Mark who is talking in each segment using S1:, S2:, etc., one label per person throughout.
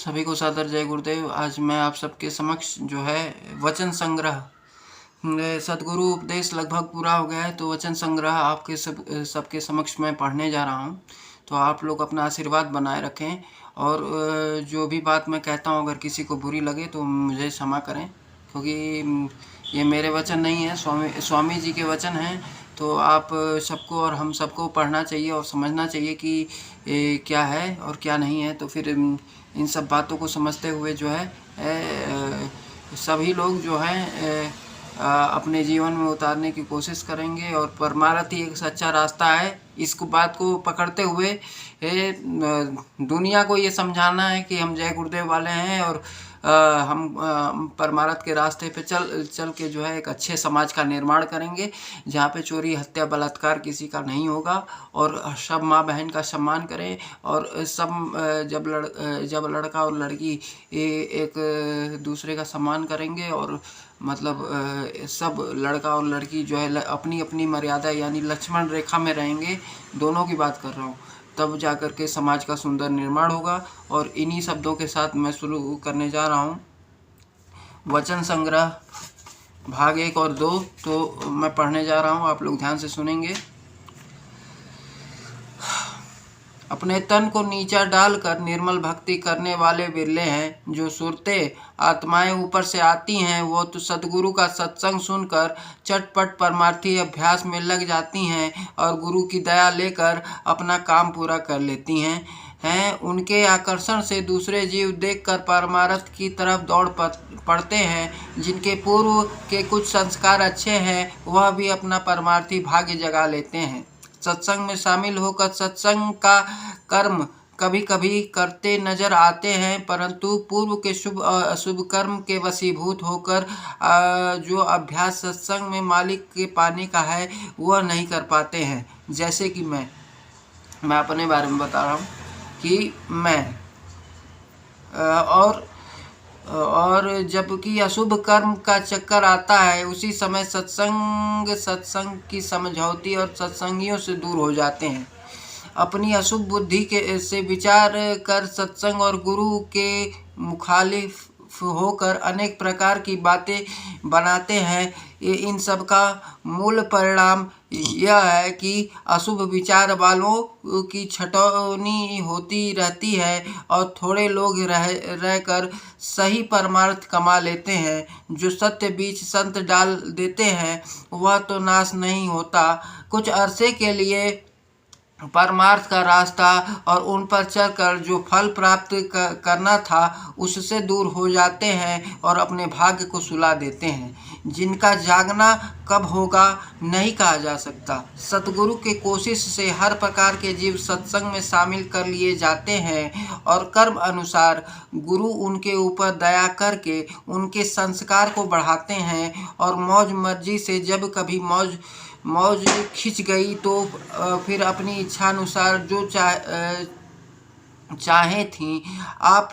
S1: सभी को सादर जय गुरुदेव। आज मैं आप सबके समक्ष जो है वचन संग्रह, सदगुरु उपदेश लगभग पूरा हो गया है तो वचन संग्रह आपके सबके समक्ष मैं पढ़ने जा रहा हूँ। तो आप लोग अपना आशीर्वाद बनाए रखें और जो भी बात मैं कहता हूँ अगर किसी को बुरी लगे तो मुझे क्षमा करें, क्योंकि ये मेरे वचन नहीं है, स्वामी जी के वचन हैं। तो आप सबको और हम सबको पढ़ना चाहिए और समझना चाहिए कि क्या है और क्या नहीं है। तो फिर इन सब बातों को समझते हुए जो है सभी लोग जो हैं अपने जीवन में उतारने की कोशिश करेंगे और परमार्थ ही एक सच्चा रास्ता है। इस बात को पकड़ते हुए दुनिया को ये समझाना है कि हम जय गुरुदेव वाले हैं और हम परमार्थ के रास्ते पे चल के जो है एक अच्छे समाज का निर्माण करेंगे, जहाँ पे चोरी हत्या बलात्कार किसी का नहीं होगा और सब माँ बहन का सम्मान करें और सब जब लड़का और लड़की एक दूसरे का सम्मान करेंगे और मतलब सब लड़का और लड़की जो है अपनी अपनी मर्यादा यानी लक्ष्मण रेखा में रहेंगे, दोनों की बात कर रहा हूँ, तब जाकर के समाज का सुंदर निर्माण होगा। और इन्हीं शब्दों के साथ मैं शुरू करने जा रहा हूँ वचन संग्रह भाग 1 और 2। तो मैं पढ़ने जा रहा हूँ, आप लोग ध्यान से सुनेंगे। अपने तन को नीचा डालकर निर्मल भक्ति करने वाले बिरले हैं। जो सुरते आत्माएं ऊपर से आती हैं वो तो सतगुरु का सत्संग सुनकर चटपट परमार्थी अभ्यास में लग जाती हैं और गुरु की दया लेकर अपना काम पूरा कर लेती हैं। उनके आकर्षण से दूसरे जीव देखकर परमार्थ की तरफ दौड़ पड़ते हैं। जिनके पूर्व के कुछ संस्कार अच्छे हैं वह भी अपना परमार्थी भाग्य जगा लेते हैं। सत्संग में शामिल होकर सत्संग का कर्म कभी कभी करते नजर आते हैं, परंतु पूर्व के शुभ अशुभ कर्म के वशीभूत होकर जो अभ्यास सत्संग में मालिक के पाने का है वह नहीं कर पाते हैं। जैसे कि मैं अपने बारे में बता रहा हूँ कि मैं और जबकि अशुभ कर्म का चक्कर आता है उसी समय सत्संग की समझौती और सत्संगियों से दूर हो जाते हैं। अपनी अशुभ बुद्धि से विचार कर सत्संग और गुरु के मुखालिफ होकर अनेक प्रकार की बातें बनाते हैं। इन सब का मूल परिणाम यह है कि अशुभ विचार वालों की छटौनी होती रहती है और थोड़े लोग रहकर सही परमार्थ कमा लेते हैं। जो सत्य बीच संत डाल देते हैं वह तो नाश नहीं होता, कुछ अरसे के लिए परमार्थ का रास्ता और उन पर चलकर जो फल प्राप्त करना था उससे दूर हो जाते हैं और अपने भाग्य को सुला देते हैं। जिनका जागना कब होगा नहीं कहा जा सकता। सतगुरु के कोशिश से हर प्रकार के जीव सत्संग में शामिल कर लिए जाते हैं और कर्म अनुसार गुरु उनके ऊपर दया करके उनके संस्कार को बढ़ाते हैं और मौज मर्जी से जब कभी मौज खिंच गई तो फिर अपनी इच्छा अनुसार जो चाहे थी आप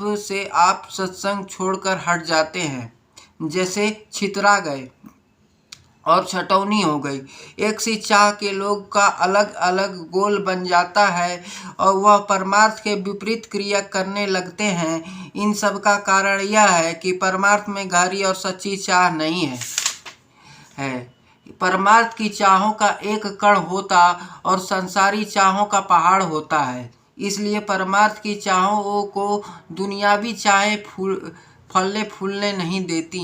S1: सत्संग छोड़कर हट जाते हैं। जैसे छितरा गए और छटौनी हो गई, एक सी चाह के लोग का अलग अलग गोल बन जाता है और वह परमार्थ के विपरीत क्रिया करने लगते हैं। इन सब का कारण यह है कि परमार्थ में गहरी और सच्ची चाह नहीं है। परमार्थ की चाहों का एक कण होता और संसारी चाहों का पहाड़ होता है। इसलिए परमार्थ की चाहों को दुनियावी चाहें फलने फूलने नहीं देती।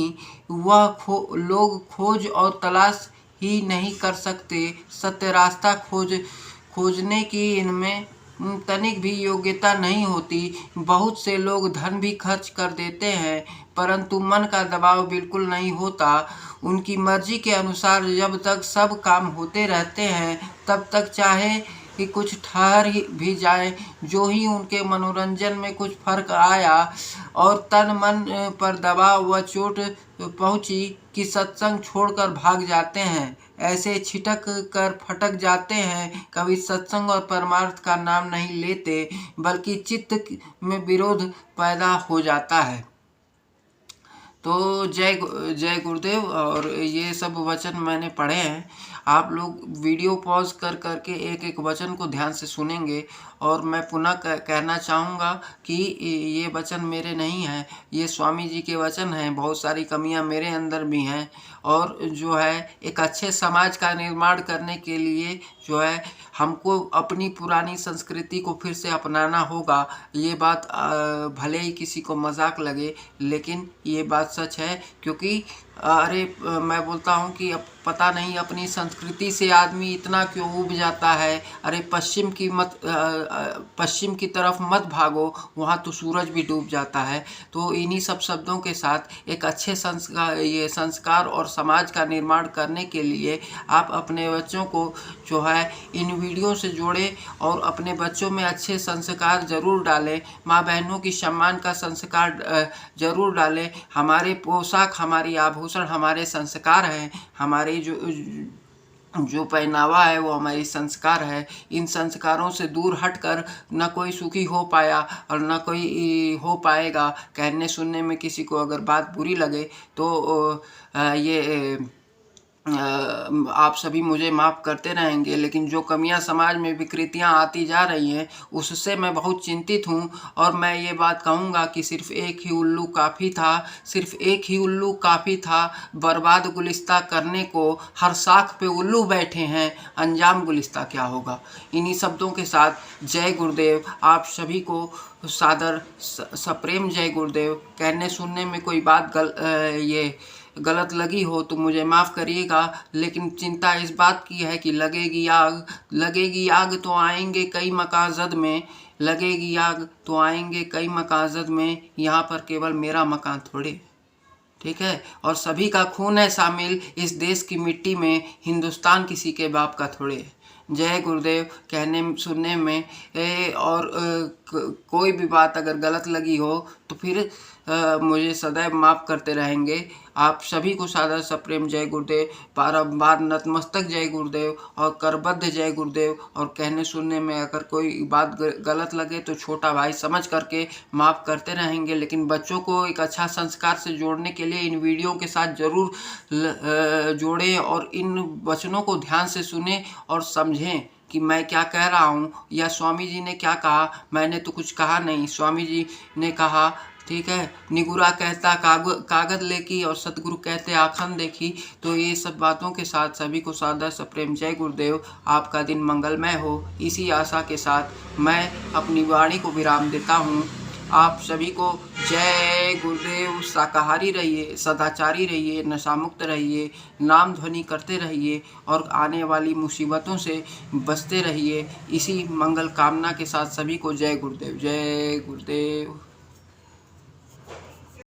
S1: वह लोग खोज और तलाश ही नहीं कर सकते। सत्य रास्ता खोजने की इनमें तनिक भी योग्यता नहीं होती। बहुत से लोग धन भी खर्च कर देते हैं परंतु मन का दबाव बिल्कुल नहीं होता। उनकी मर्जी के अनुसार जब तक सब काम होते रहते हैं तब तक चाहे कि कुछ ठहर भी जाए। जो ही उनके मनोरंजन में कुछ फर्क आया और तन मन पर दबाव व चोट पहुंची कि सत्संग छोड़कर भाग जाते हैं। ऐसे छिटक कर फटक जाते हैं, कभी सत्संग और परमार्थ का नाम नहीं लेते बल्कि चित्त में विरोध पैदा हो जाता है। तो जय गुरुदेव। और ये सब वचन मैंने पढ़े हैं, आप लोग वीडियो पॉज कर करके एक एक वचन को ध्यान से सुनेंगे। और मैं पुनः कहना चाहूँगा कि ये वचन मेरे नहीं हैं, ये स्वामी जी के वचन हैं। बहुत सारी कमियां मेरे अंदर भी हैं, और जो है एक अच्छे समाज का निर्माण करने के लिए जो है हमको अपनी पुरानी संस्कृति को फिर से अपनाना होगा। ये बात भले ही किसी को मजाक लगे, लेकिन ये बात सच है। क्योंकि मैं बोलता हूँ कि अब पता नहीं अपनी संस्कृति से आदमी इतना क्यों ऊब जाता है। अरे पश्चिम की तरफ मत भागो, वहाँ तो सूरज भी डूब जाता है। तो इन्हीं सब शब्दों के साथ एक अच्छे संस्कार और समाज का निर्माण करने के लिए आप अपने बच्चों को जो है इन वीडियो से जोड़ें और अपने बच्चों में अच्छे संस्कार जरूर डालें। माँ बहनों की सम्मान का संस्कार जरूर डालें। हमारे पोशाक, हमारी आभूषण हमारे संस्कार हैं। हमारी जो पहनावा है वो हमारी संस्कार है। इन संस्कारों से दूर हटकर न कोई सुखी हो पाया और न कोई हो पाएगा। कहने सुनने में किसी को अगर बात बुरी लगे तो ये आप सभी मुझे माफ़ करते रहेंगे। लेकिन जो कमियां समाज में, विकृतियां आती जा रही हैं, उससे मैं बहुत चिंतित हूं। और मैं ये बात कहूंगा कि सिर्फ एक ही उल्लू काफ़ी था, सिर्फ एक ही उल्लू काफ़ी था बर्बाद गुलिस्ता करने को। हर शाख पे उल्लू बैठे हैं, अंजाम गुलिस्ता क्या होगा। इन्हीं शब्दों के साथ जय गुरुदेव। आप सभी को सादर सप्रेम जय गुरुदेव। कहने सुनने में कोई बात ये गलत लगी हो तो मुझे माफ़ करिएगा। लेकिन चिंता इस बात की है कि लगेगी आग तो आएंगे कई मकासद में, लगेगी आग तो आएंगे कई मकासद में। यहाँ पर केवल मेरा मकान थोड़े, ठीक है। और सभी का खून है शामिल इस देश की मिट्टी में, हिंदुस्तान किसी के बाप का थोड़े। जय गुरुदेव। कहने सुनने में कोई भी बात अगर गलत लगी हो तो फिर मुझे सदैव माफ़ करते रहेंगे। आप सभी को सादर सप्रेम जय गुरुदेव, बारंबार नतमस्तक जय गुरुदेव और करबद्ध जय गुरुदेव। और कहने सुनने में अगर कोई बात गलत लगे तो छोटा भाई समझ करके माफ़ करते रहेंगे। लेकिन बच्चों को एक अच्छा संस्कार से जोड़ने के लिए इन वीडियो के साथ ज़रूर जोड़ें और इन वचनों को ध्यान से सुने और समझें कि मैं क्या कह रहा हूँ या स्वामी जी ने क्या कहा। मैंने तो कुछ कहा नहीं, स्वामी जी ने कहा, ठीक है। निगुरा कहता कागज लेकी और सतगुरु कहते आखन देखी। तो ये सब बातों के साथ सभी को सादर सप्रेम जय गुरुदेव। आपका दिन मंगलमय हो, इसी आशा के साथ मैं अपनी वाणी को विराम देता हूँ। आप सभी को जय गुरुदेव। शाकाहारी रहिए, सदाचारी रहिए, नशामुक्त रहिए, नाम ध्वनि करते रहिए और आने वाली मुसीबतों से बचते रहिए। इसी मंगल कामना के साथ सभी को जय गुरुदेव। जय गुरुदेव।